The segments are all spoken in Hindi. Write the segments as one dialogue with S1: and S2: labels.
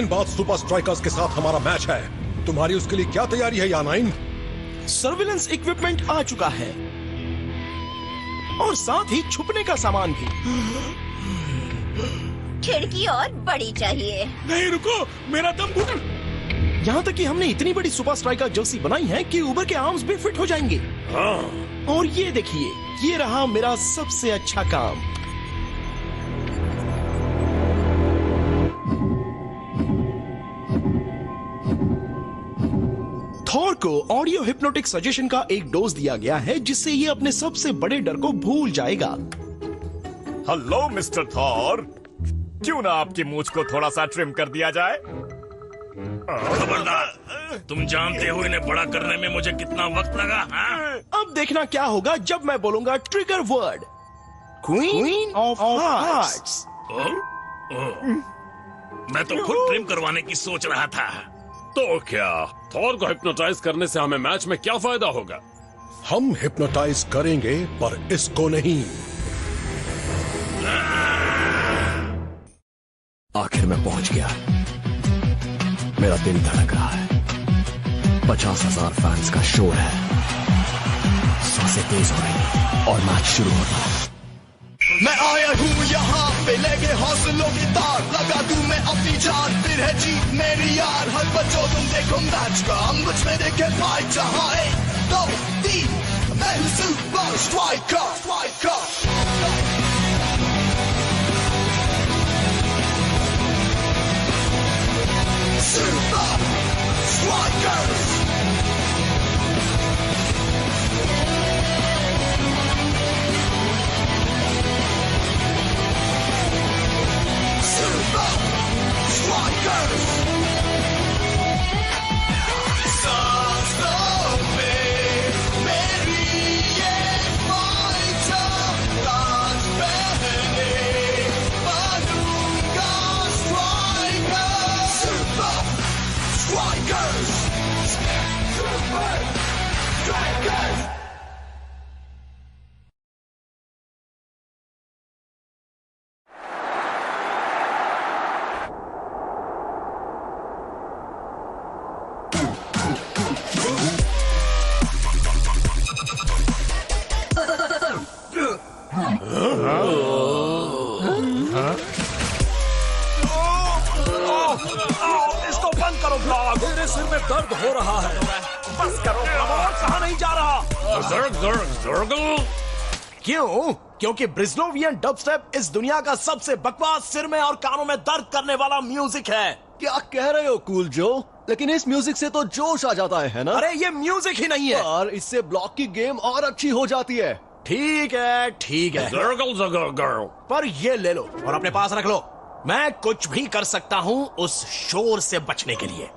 S1: दिन बाद सुपर स्ट्राइकर्स के साथ हमारा मैच है। तुम्हारी उसके लिए क्या तैयारी है या9?
S2: सर्विलेंस इक्विपमेंट आ चुका है और साथ ही छुपने का सामान भी।
S3: खिड़की और बड़ी चाहिए।
S4: नहीं रुको, मेरा दम घुट।
S2: यहाँ तक कि हमने इतनी बड़ी सुपर स्ट्राइकर जर्सी बनाई है कि ऊबर के आर्म्स भी फिट हो जाएंगे।
S4: हाँ।
S2: और ये देखिए, ये रहा मेरा सबसे अच्छा काम। थॉर को ऑडियो हिप्नोटिक सजेशन का एक डोज दिया गया है जिससे ये अपने सबसे बड़े डर को भूल जाएगा।
S5: हेलो मिस्टर थॉर, क्यों ना आपकी मूंछ को थोड़ा सा ट्रिम कर दिया जाए?
S4: खबरदार, तुम जानते हो इन्हें बड़ा करने में मुझे कितना वक्त लगा। हाँ?
S2: अब देखना क्या होगा जब मैं बोलूंगा trigger word, queen of hearts.
S4: मैं तो खुद ट्रिम करवाने की सोच रहा था।
S6: तो क्या थॉर को हिप्नोटाइज करने से हमें मैच में क्या फायदा होगा?
S1: हम हिप्नोटाइज करेंगे पर इसको नहीं।
S7: आखिर मैं पहुंच गया। मेरा दिल धड़क रहा है। 50,000 फैंस का शोर है। सांसें तेज हो रही हैं और मैच शुरू होता है।
S8: मैं आया हूँ यहाँ पे लेके हौसलों की तार, लगा दूं मैं अपनी जान, फिर है जीत मेरी यार। हर बच्चों तुम देखो मैच का, मुझ में देखे फाइट। जहाँ 1, 2, 3, मैं हूँ super striker. Super Strikers! Super Strikers! Stop me, मेरी ये fighter, रात पहले बनूंगा striker. Super Strikers! Super Strikers!
S2: इसको बंद करो ब्लॉग। मेरे सिर में दर्द हो रहा है। बस करो ब्लॉग, कहाँ नहीं जा रहा। क्यों? क्योंकि ब्रिजलोवियन डबस्टेप इस दुनिया का सबसे बकवास, सिर में और कानों में दर्द करने वाला म्यूजिक है।
S7: क्या कह रहे हो कूल जो? लेकिन इस म्यूजिक से तो जोश आ जाता है ना?
S2: अरे ये म्यूजिक ही नहीं है।
S7: और इससे ब्लॉक की गेम और अच्छी हो जाती है।
S2: ठीक है, ठीक है, पर ये ले लो और अपने पास रख लो। मैं कुछ भी कर सकता हूँ उस शोर से बचने के लिए।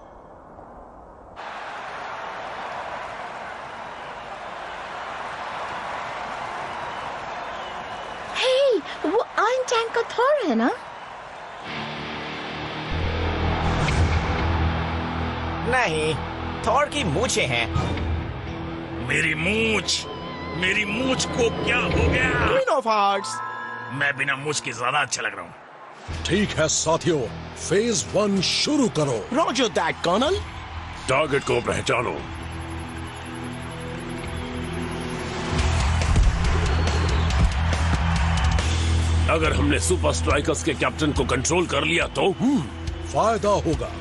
S3: हे, वो आयरन टैंक का थॉर है ना?
S5: नहीं, थॉर की मूंछें हैं।
S4: मेरी मूंछ को क्या हो गया?
S2: Queen of hearts.
S4: मैं बिना मूंछ के ज्यादा अच्छा लग रहा हूँ।
S1: ठीक है साथियों, फेज 1 शुरू करो।
S2: Roger that colonel.
S6: टारगेट को पहचानो। अगर हमने सुपर स्ट्राइकर्स के कैप्टन को कंट्रोल कर लिया तो
S1: फायदा होगा।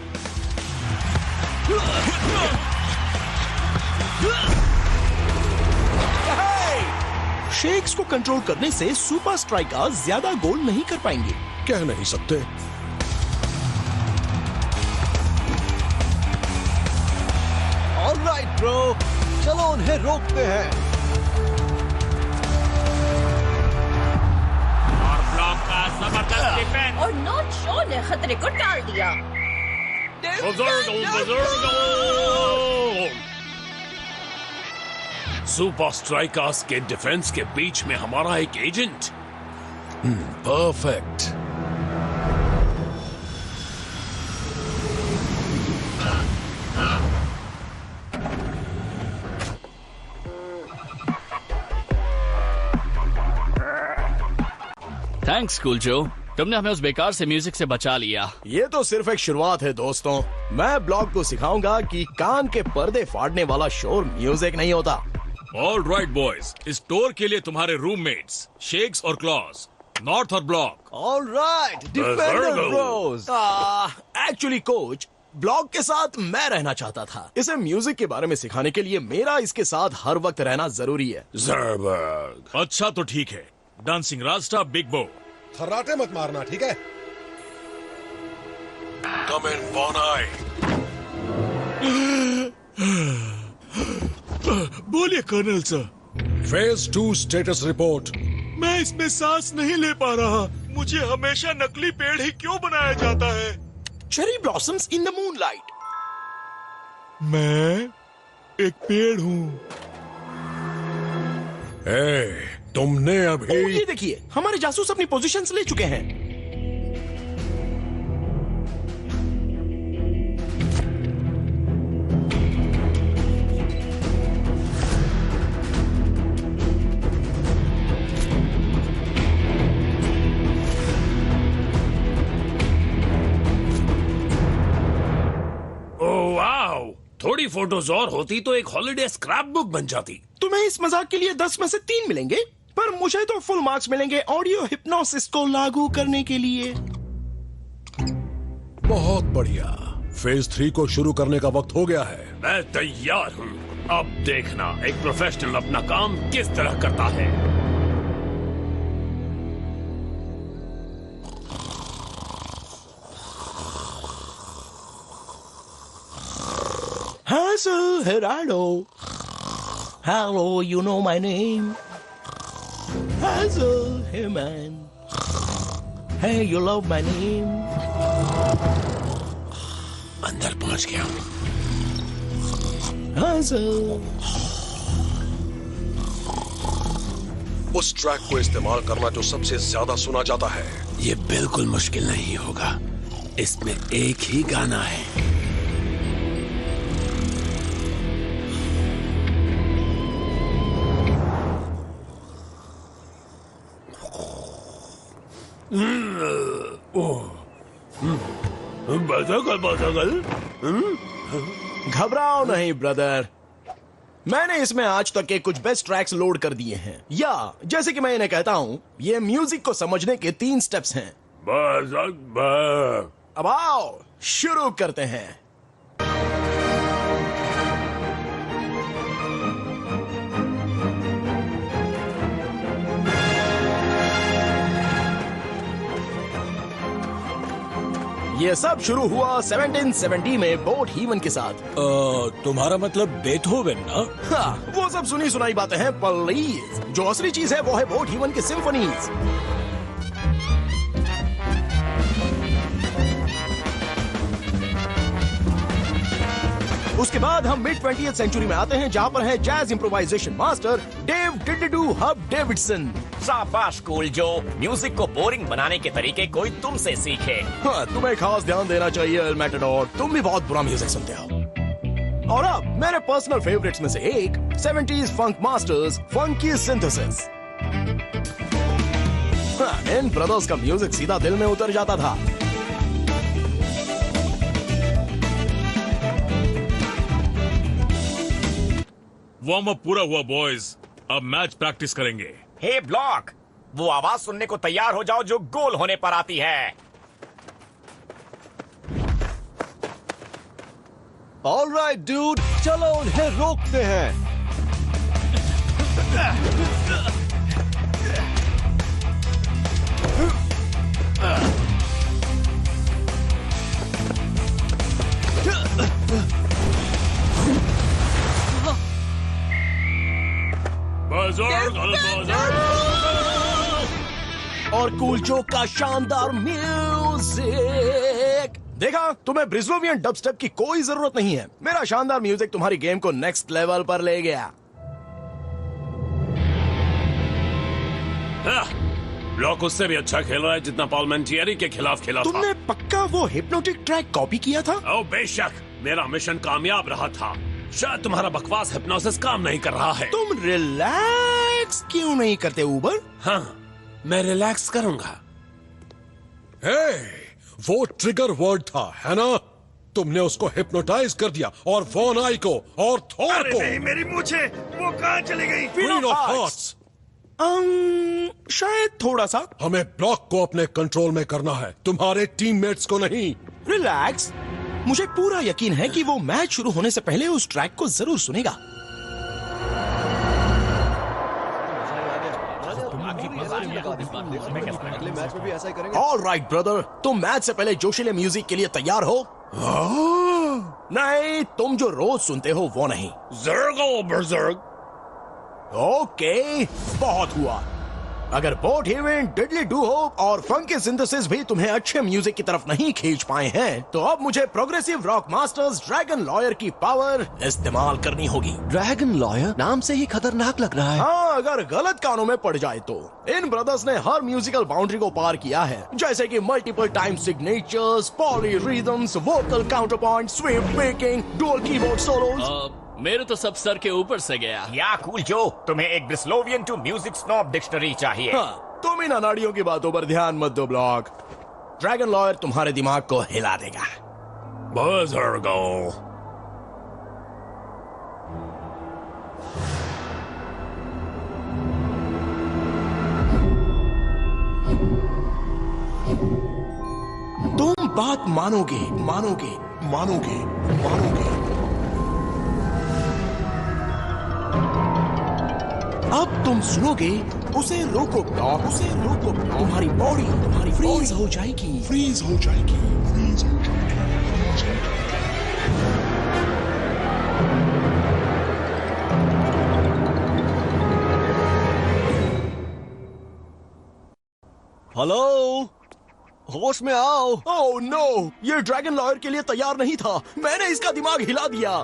S2: शेक्स को कंट्रोल करने से सुपर स्ट्राइकर ज्यादा गोल नहीं कर पाएंगे।
S1: कह नहीं सकते।
S7: ऑलराइट ब्रो, चलो उन्हें रोकते हैं।
S5: और ब्लॉक का जबरदस्त डिफेंस।
S3: और नॉट शो ने खतरे को टाल दिया।
S6: सुपर स्ट्राइकर्स के डिफेंस के बीच में हमारा एक एजेंट।
S1: परफेक्ट।
S9: थैंक्स कूल जो। तुमने हमें उस बेकार से म्यूजिक से बचा लिया।
S2: ये तो सिर्फ एक शुरुआत है दोस्तों। मैं ब्लॉग को सिखाऊंगा कि कान के पर्दे फाड़ने वाला शोर म्यूजिक नहीं होता।
S4: ऑल राइट बॉयज, इस टूर के लिए तुम्हारे रूममेट्स शेक्स और क्लॉज, नॉर्थ और block.
S2: All right defender Bros. Actually coach, blog के साथ मैं रहना चाहता था। इसे म्यूजिक के बारे में सिखाने के लिए मेरा इसके साथ हर वक्त रहना जरूरी है।
S4: ज़रबर्ग। अच्छा तो ठीक है, डांसिंग रास्ता बिग बो।
S1: खर्राटे मत मारना, ठीक है? कम इन वन आई।
S4: बोलिए colonel sir.
S1: Phase 2 status report.
S4: मैं इसमें सांस नहीं ले पा रहा। मुझे हमेशा नकली पेड़ ही क्यों बनाया जाता है?
S2: Cherry blossoms in the moonlight.
S4: मैं एक पेड़ हूँ।
S1: तुमने अभी
S2: ये देखिए, हमारे जासूस अपनी पोजीशंस ले चुके हैं।
S6: थोड़ी फोटोज और होती तो एक हॉलिडे स्क्रैप बुक बन जाती।
S2: तुम्हें इस मजाक के लिए 10 में से 3 मिलेंगे, पर मुझे तो फुल मार्क्स मिलेंगे ऑडियो हिप्नोसिस को लागू करने के लिए।
S1: बहुत बढ़िया। फेज 3 को शुरू करने का वक्त हो गया है।
S6: मैं तैयार हूँ। अब देखना एक प्रोफेशनल अपना काम किस तरह करता है।
S2: Hazel Gerardo. Hello, you know my name. Hazel, hey man. Hey, you love my name.
S6: अंदर पहुंच गया हूँ।
S2: Hazel.
S1: उस ट्रैक को इस्तेमाल करना जो सबसे ज्यादा सुना जाता है।
S6: ये बिल्कुल मुश्किल नहीं होगा। इसमें एक ही गाना है।
S2: घबराओ नहीं ब्रदर, मैंने इसमें आज तक के कुछ बेस्ट ट्रैक्स लोड कर दिए हैं। या जैसे कि मैं इन्हें कहता हूँ, ये म्यूजिक को समझने के 3 स्टेप्स हैं। अब आओ शुरू करते हैं। ये सब शुरू हुआ 1770 में बोट हीवन के साथ।
S1: तुम्हारा मतलब बेथोवेन ना?
S2: हाँ, वो सब सुनी सुनाई बातें हैं प्लीज। जो असली चीज है वो है बोट हीवन के सिम्फनीज। उसके बाद हम मिड 20th सेंचुरी में आते हैं, जहाँ पर है जैज इम्प्रोवाइजेशन मास्टर डेव डिडिडू हब डेविडसन।
S5: शाबाश कूल जो, म्यूजिक को बोरिंग बनाने के तरीके कोई तुमसे सीखे।
S2: हाँ, तुम्हें खास ध्यान देना चाहिए एल मैटाडोर, तुम भी बहुत बुरा म्यूजिक सुनते हो। और अब मेरे पर्सनल फेवरेट्स में से एक 70s फंक मास्टर्स फंकी सिंथेसिस। इन ब्रदर्स का म्यूजिक सीधा दिल में उतर जाता था।
S4: वार्म अप पूरा हुआ बॉयज, अब मैच प्रैक्टिस करेंगे।
S5: हे ब्लॉक, वो आवाज सुनने को तैयार हो जाओ जो गोल होने पर आती है।
S7: ऑल राइट डूड, चलो उन्हें रोकते हैं।
S2: और कूल जोक का शानदार म्यूजिक। देखा, तुम्हें ब्रिजलोवियन डबस्टेप की कोई जरूरत नहीं है। मेरा शानदार म्यूजिक तुम्हारी गेम को नेक्स्ट लेवल पर ले गया।
S6: ब्लॉक उससे भी अच्छा खेल रहा है जितना पार्लियामेंटियरी के खिलाफ खेला था।
S2: तुमने पक्का वो हिप्नोटिक ट्रैक कॉपी किया था?
S6: ओ बेशक, मेरा मिशन कामयाब रहा था। शायद तुम्हारा बकवास हिप्नोसिस काम नहीं कर रहा है।
S2: तुम रिलैक्स क्यों नहीं करते ऊबर?
S6: हाँ, मैं रिलैक्स करूंगा।
S1: हे, वो ट्रिगर वर्ड था, है ना? तुमने उसको हिप्नोटाइज कर दिया और वॉन आई को और थॉर को।
S6: नहीं, मेरी मूछें वो कहाँ चली गई?
S1: Queen of hearts.
S2: शायद थोड़ा सा।
S1: हमें ब्लॉक को अपने कंट्रोल में करना है, तुम्हारे टीममेट्स को नहीं।
S2: रिलैक्स, मुझे पूरा यकीन है कि वो मैच शुरू होने से पहले उस ट्रैक को जरूर सुनेगा। ऑलराइट ब्रदर, तुम मैच से पहले जोशीले म्यूजिक के लिए तैयार हो? नहीं, तुम जो रोज सुनते हो वो नहीं।
S6: ज़र्गो बर्ज़र्ग।
S2: ओके, बहुत हुआ। अगर बोट हेवन, डिडली डू होप और फंकी सिंथेसिस भी तुम्हें अच्छे म्यूजिक की तरफ नहीं खींच पाए हैं, तो अब मुझे progressive rock masters dragon lawyer की पावर इस्तेमाल करनी होगी।
S7: ड्रैगन लॉयर नाम से ही खतरनाक लग रहा है।
S2: हाँ, अगर गलत कानों में पड़ जाए तो। इन ब्रदर्स ने हर म्यूजिकल बाउंड्री को पार किया है, जैसे कि multiple time signatures, poly rhythms, vocal counter point, sweep picking, dual keyboard solos.
S9: मेरे तो सब सर के ऊपर से गया।
S5: या कूल जो, तुम्हें एक ब्रिस्लोवियन टू म्यूजिक स्नॉब डिक्शनरी चाहिए।
S2: हाँ, तुम इन अनाड़ियों की बातों पर ध्यान मत दो ब्लॉक। ड्रैगन लॉयर तुम्हारे दिमाग को हिला देगा।
S6: बर्ज़र्गो।
S2: तुम बात मानोगे, मानोगे, मानोगे, मानोगे। अब तुम सुनोगे, उसे रोको ब्लॉक, उसे रोको। तुम्हारी बॉडी फ्रीज हो जाएगी, फ्रीज हो जाएगी, फ्रीज हो जाएगी।
S7: हेलो, होश में आओ।
S2: ओह नो, ये ड्रैगन लॉयर के लिए तैयार नहीं था। मैंने इसका दिमाग हिला दिया।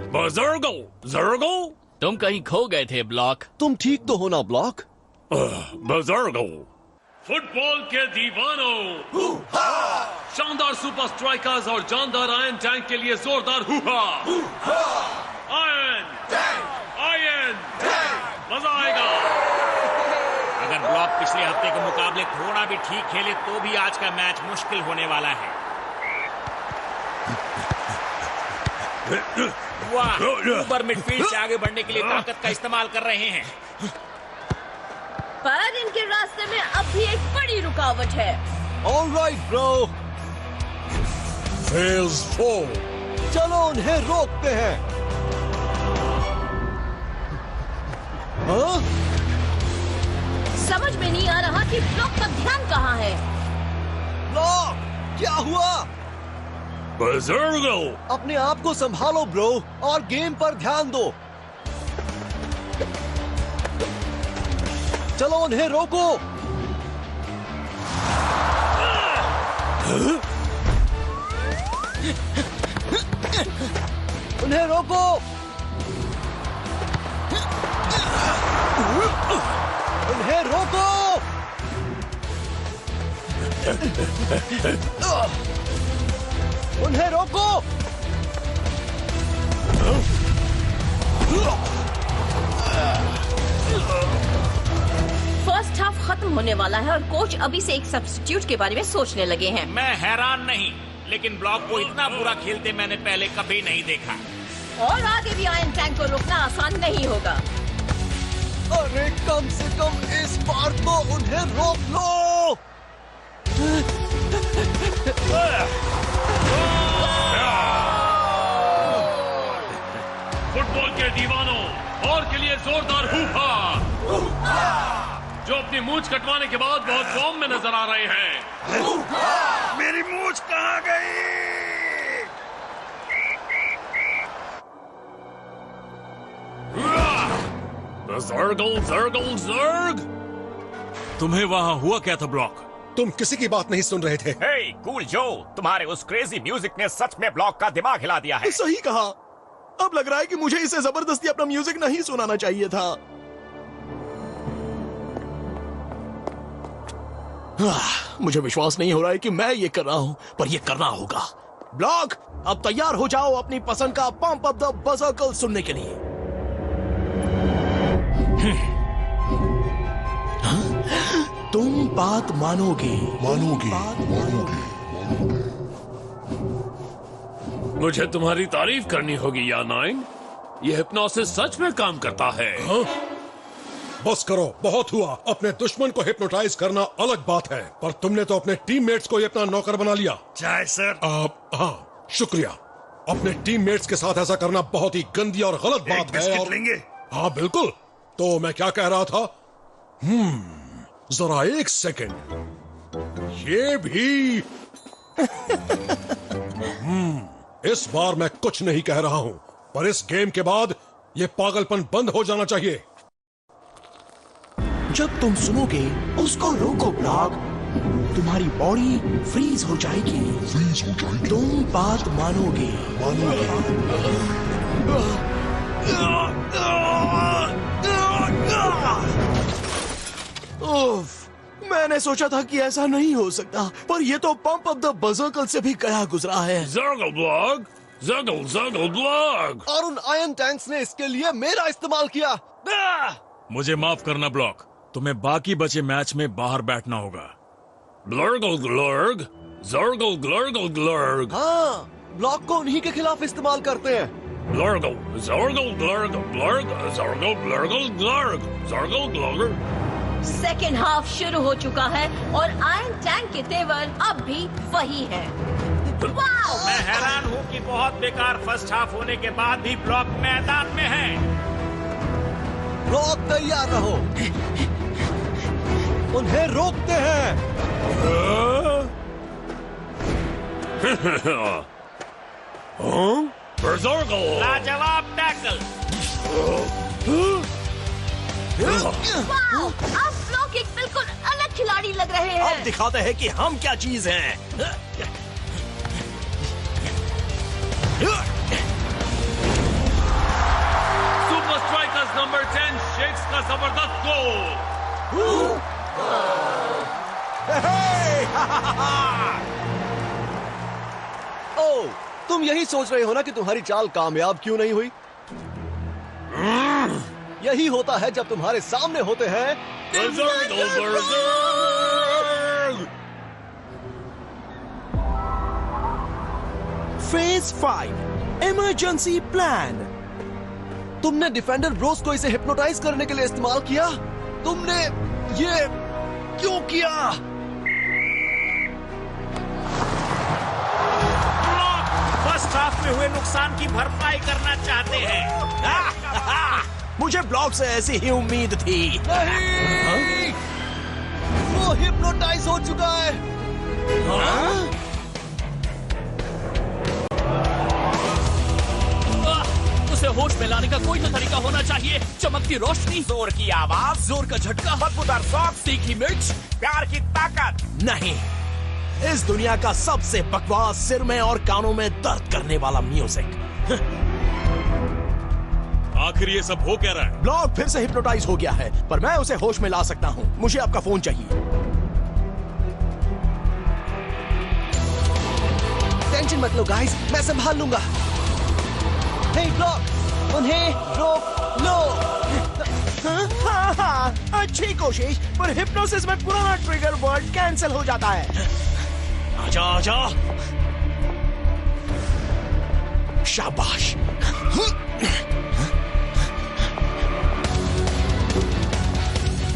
S6: बर्ज़र्गो, ज़र्गो।
S9: तुम कहीं खो गए थे ब्लॉक।
S7: तुम ठीक तो हो ना ब्लॉक?
S6: बर्ज़र्गो।
S4: फुटबॉल के दीवानों, शानदार सुपर स्ट्राइकर्स और जानदार आयरन टैंक के लिए जोरदार हुहा। आयरन टैंक, मजा आएगा।
S5: अगर ब्लॉक पिछले हफ्ते के मुकाबले थोड़ा भी ठीक खेले तो भी आज का मैच मुश्किल होने वाला है। वाह, ऊपर मिडफील्ड से आगे बढ़ने के लिए ताकत का इस्तेमाल कर रहे हैं।
S3: पर इनके रास्ते में अब भी एक बड़ी रुकावट है।
S7: Alright bro,
S1: phase 4।
S7: चलो उन्हें रोकते हैं। हाँ?
S3: समझ में नहीं आ रहा कि ब्लॉक का ध्यान कहाँ है।
S7: ब्लॉक, क्या हुआ?
S6: बर्ज़र्गो।
S7: अपने आप को संभालो ब्रो और गेम पर ध्यान दो। चलो उन्हें रोको। उन्हें रोको। उन्हें रोको। उन्हें रोको।
S3: फर्स्ट हाफ खत्म होने वाला है और कोच अभी से एक सब्स्टिट्यूट के बारे में सोचने लगे हैं।
S5: मैं हैरान नहीं, लेकिन ब्लॉक को इतना बुरा खेलते मैंने पहले कभी नहीं देखा।
S3: और आगे भी आयरन टैंक को रोकना आसान नहीं होगा।
S7: अरे कम से कम इस बार तो उन्हें रोक लो।
S4: फुटबॉल के दीवानों, और के लिए जोरदार हुहा, जो अपनी मूंछ कटवाने के बाद बहुत फॉर्म में नजर आ रहे हैं।
S6: मेरी मूंछ कहाँ गई?
S4: ज़र्ग। तुम्हें वहां हुआ क्या था ब्लॉक?
S1: तुम किसी की बात नहीं सुन रहे थे।
S5: हे कूल जो, तुम्हारे उस क्रेजी म्यूजिक ने सच में ब्लॉक का दिमाग हिला दिया है।
S2: सही कहा। अब लग रहा है कि मुझे इसे जबरदस्ती अपना म्यूजिक नहीं सुनाना चाहिए था। मुझे विश्वास नहीं हो रहा है कि मैं ये कर रहा हूं, पर ये करना होगा। ब्लॉक, अब तैयार हो जाओ अपनी पसंद का पंप अप द बज़र्कल सुनने के लिए। तुम बात मानोगे।
S6: मुझे तुम्हारी तारीफ करनी होगी या नाइन। ये हिप्नोसिस सच में काम करता है।
S1: हाँ? बस करो, बहुत हुआ। अपने दुश्मन को हिप्नोटाइज करना अलग बात है, पर तुमने तो अपने टीममेट्स को ही अपना नौकर बना लिया।
S10: चाय सर।
S1: हाँ, शुक्रिया। अपने टीममेट्स के साथ ऐसा करना बहुत ही गंदी और गलत बात है। और
S10: लेंगे?
S1: हाँ बिल्कुल। तो मैं क्या कह रहा था? जरा एक सेकंड। ये भी इस बार मैं कुछ नहीं कह रहा हूं, पर इस गेम के बाद ये पागलपन बंद हो जाना चाहिए।
S2: जब तुम सुनोगे उसको रोको ब्लॉक, तुम्हारी बॉडी फ्रीज हो जाएगी। तुम बात मानोगे। उफ, मैंने सोचा था कि ऐसा नहीं हो सकता, पर यह तो पंप ऑफ द बज़र्कल से भी गया गुजरा है।
S6: ज़र्गल ब्लॉग, ज़र्गल ब्लॉग।
S7: और उन आयरन टैंक्स ने इसके लिए मेरा इस्तेमाल किया।
S10: मुझे माफ करना ब्लॉक, तुम्हें बाकी बचे मैच में बाहर बैठना होगा।
S6: ब्लर्गल ग्लर्ग, ज़र्गल ग्लर्गल ग्लर्ग।
S7: हाँ, ब्लॉक को उन्हीं के खिलाफ इस्तेमाल करते हैं।
S6: ब्लर्गल, ज़र्गल ग्लर्ग, ब्लर्ग, ज़र्गल ब्लर्गल ग्लर्ग, ज़र्गल ग्लर्ग।
S3: सेकेंड हाफ शुरू हो चुका है और आयरन टैंक के तेवर अब भी वही है। वाव!
S5: मैं हैरान हूँ कि बहुत बेकार फर्स्ट हाफ होने के बाद भी ब्लॉक मैदान में है।
S7: ब्लॉक तैयार रहो, उन्हें रोकते हैं।
S6: बर्ज़र्गल।
S5: लाजवाब टैकल।
S3: वाव! अब ब्लॉक एक बिल्कुल अलग खिलाड़ी लग रहे हैं।
S2: अब दिखाते हैं कि हम क्या चीज हैं।
S4: सुपर स्ट्राइकर्स नंबर 10 शेक्स का जबरदस्त गोल।
S7: ओ, तुम यही सोच रहे हो ना कि तुम्हारी चाल कामयाब क्यों नहीं हुई? यही होता है जब तुम्हारे सामने होते हैं
S2: फेज 5 इमरजेंसी प्लान।
S7: तुमने डिफेंडर ब्रोस को इसे हिप्नोटाइज करने के लिए इस्तेमाल किया। तुमने ये क्यों किया?
S5: फर्स्ट हाफ में हुए नुकसान की भरपाई करना चाहते हैं।
S2: मुझे ब्लॉक से ऐसी ही उम्मीद थी।
S7: नहीं! वो हिप्नोटाइज हो चुका है।
S9: उसे होश में लाने का कोई तो तरीका होना चाहिए। चमकती रोशनी,
S5: जोर की आवाज,
S9: जोर का झटका,
S5: बदबूदार सॉस,
S9: तीखी मिर्च,
S5: प्यार की ताकत।
S2: नहीं, इस दुनिया का सबसे बकवास, सिर में और कानों में दर्द करने वाला म्यूजिक।
S10: आखिर ये सब हो क्या रहा है?
S2: ब्लॉक फिर से हिप्नोटाइज हो गया है, पर मैं उसे होश में ला सकता हूँ। मुझे आपका फोन चाहिए।
S7: टेंशन मत लो गाइस, मैं संभाल लूंगा। हे ब्लॉक, उन्हें रोक लो।
S2: हाँ, अच्छी कोशिश, पर हिप्नोसिस में पुराना ट्रिगर वर्ड कैंसिल हो जाता है। आजा आजा। शाबाश।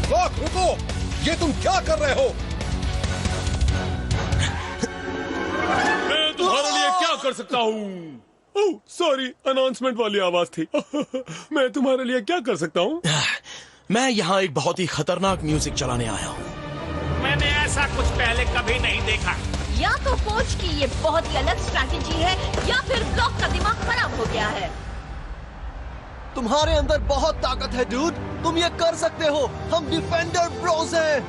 S1: ब्लॉक रुको, ये तुम क्या कर रहे हो?
S6: मैं तुम्हारे लिए क्या कर सकता हूँ? ओह सॉरी, अनाउंसमेंट वाली आवाज थी। मैं तुम्हारे लिए क्या कर सकता हूँ?
S2: मैं यहाँ एक बहुत ही खतरनाक म्यूजिक चलाने आया हूँ।
S5: मैंने ऐसा कुछ पहले कभी नहीं देखा।
S3: या तो कोच की ये बहुत ही अलग स्ट्रैटेजी है, या फिर ब्लॉक का दिमाग खराब हो गया है।
S7: तुम्हारे अंदर बहुत ताकत है डूड, तुम ये कर सकते हो। हम डिफेंडर ब्रोस हैं।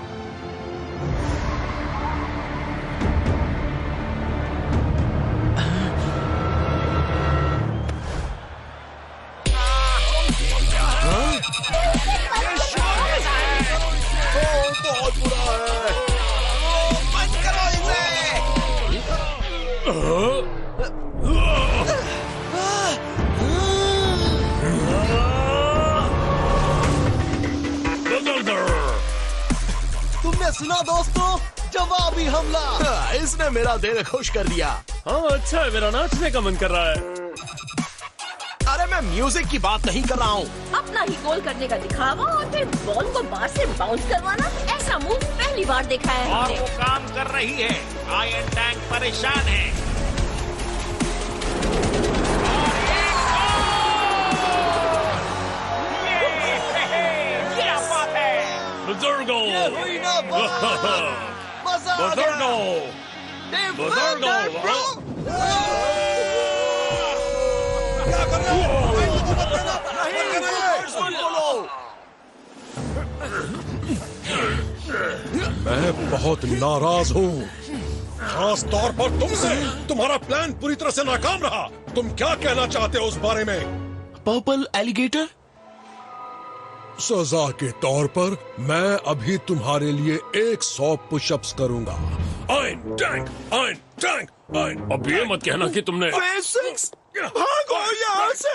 S2: बहुत बुरा है।
S8: बंद करो इसे।
S7: तुमने
S8: सुना दोस्तों, जवाबी हमला।
S2: इसने मेरा दिल खुश कर दिया।
S6: हाँ अच्छा है, मेरा नाचने का मन कर रहा है।
S2: अरे मैं म्यूजिक की बात नहीं कर रहा हूँ।
S3: अपना ही गोल करने का दिखावा और फिर बॉल को बार से बाउंस करवाना, ऐसा मूव पहली बार देखा है
S5: और
S3: हमने।
S5: वो काम कर रही है। आयरन टैंक परेशान है। क्या बात है।
S4: बुजुर्गों,
S8: हुई ना बात। मजा आ गया। क्या कर रहे हो?
S1: मैं बहुत नाराज हूँ, खास तौर पर तुमसे। तुम्हारा प्लान पूरी तरह से नाकाम रहा। तुम क्या कहना चाहते हो उस बारे में?
S2: Purple alligator?
S1: सजा के तौर पर मैं अभी तुम्हारे लिए 100 पुशअप्स करूंगा। Iron tank, iron tank, iron.
S6: अब ये मत कहना कि तुमने
S2: भागो यहाँ से।